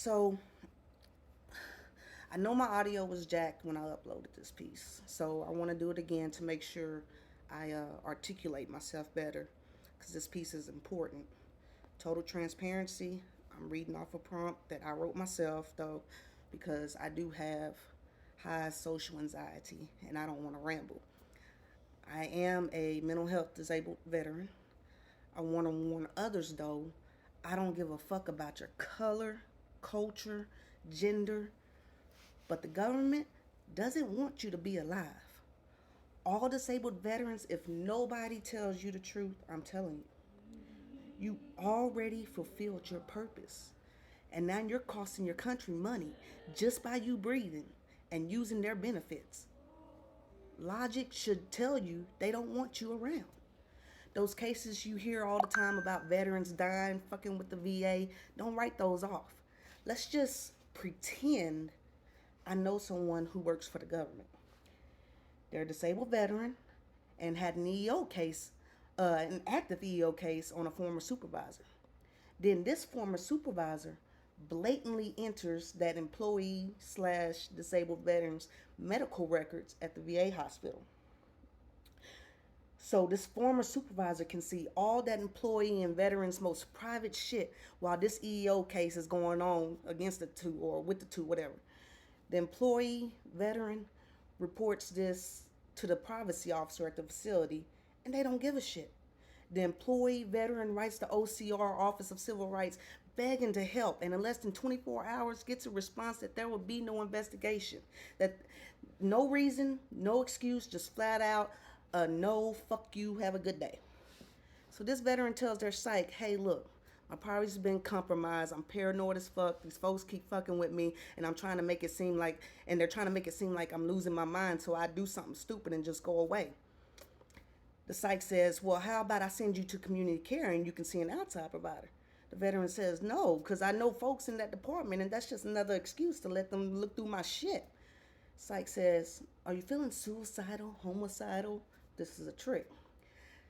So I know my audio was jacked when I uploaded this piece. So I want to do it again to make sure I articulate myself better because this piece is important. Total transparency. I'm reading off a prompt that I wrote myself though because I do have high social anxiety and I don't want to ramble. I am a mental health disabled veteran. I want to warn others though, I don't give a fuck about your color, culture, gender, but the government doesn't want you to be alive. All disabled veterans, if nobody tells you the truth, I'm telling you, you already fulfilled your purpose. And now you're costing your country money just by you breathing and using their benefits. Logic should tell you they don't want you around. Those cases you hear all the time about veterans dying, fucking with the VA, don't write those off. Let's just pretend I know someone who works for the government. They're a disabled veteran and had an EEO case, an active EEO case on a former supervisor. Then this former supervisor blatantly enters that employee slash disabled veteran's medical records at the VA hospital. So this former supervisor can see all that employee and veteran's most private shit while this EEO case is going on against the two or with the two, whatever. The employee veteran reports this to the privacy officer at the facility and they don't give a shit. The employee veteran writes the OCR, Office of Civil Rights, begging to help, and in less than 24 hours gets a response that there will be no investigation. That no reason, no excuse, just flat out, no, fuck you, have a good day. So this veteran tells their psych, hey, look, my privacy's been compromised. I'm paranoid as fuck. These folks keep fucking with me, and I'm trying to make it seem like, and they're trying to make it seem like I'm losing my mind, so I do something stupid and just go away. The psych says, well, how about I send you to community care and you can see an outside provider? The veteran says, no, because I know folks in that department and that's just another excuse to let them look through my shit. Psych says, are you feeling suicidal, homicidal? This is a trick.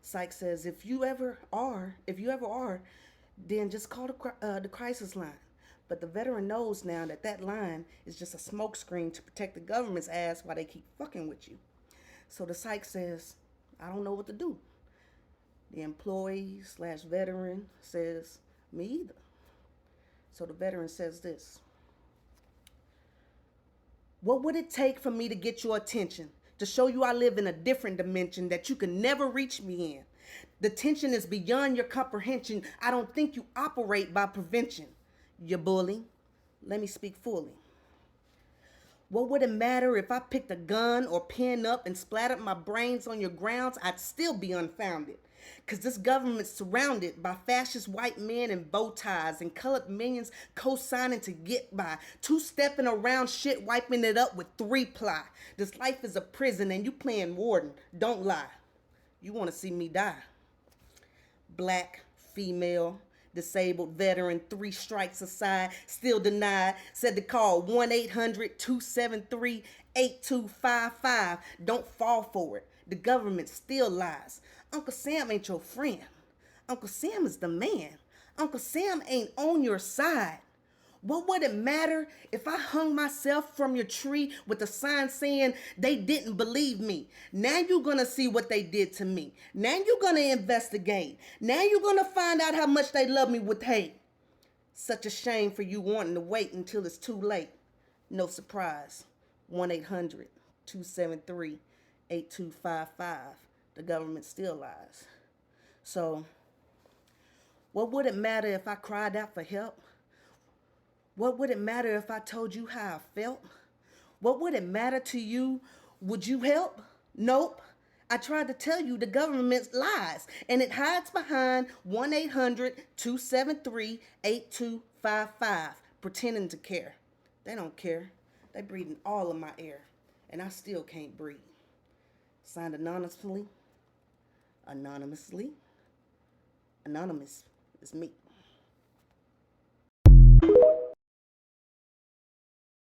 Psych says, if you ever are, then just call the crisis line. But the veteran knows now that that line is just a smokescreen to protect the government's ass while they keep fucking with you. So the psych says, I don't know what to do. The employee slash veteran says, me either. So the veteran says this. What would it take for me to get your attention? To show you I live in a different dimension that you can never reach me in. The tension is beyond your comprehension. I don't think you operate by prevention. You bully. Let me speak fully. What would it matter if I picked a gun or pen up and splattered my brains on your grounds? I'd still be unfounded. Because this government's surrounded by fascist white men in bow ties and colored minions co-signing to get by. Two-stepping around shit, wiping it up with three-ply. This life is a prison and you playing warden. Don't lie. You want to see me die. Black, female, disabled veteran, 3 strikes aside, still denied, said to call 1-800-273-8255. Don't fall for it. The government still lies. Uncle Sam ain't your friend. Uncle Sam is the man. Uncle Sam ain't on your side. What would it matter if I hung myself from your tree with a sign saying they didn't believe me? Now you're going to see what they did to me. Now you're going to investigate. Now you're going to find out how much they love me with hate. Such a shame for you wanting to wait until it's too late. No surprise. 1-800-273-8255. The government still lies. So, what would it matter if I cried out for help? What would it matter if I told you how I felt? What would it matter to you? Would you help? Nope. I tried to tell you the government lies, and it hides behind 1-800-273-8255, pretending to care. They don't care. They breathing all of my air, and I still can't breathe. Signed anonymously. Anonymous is me.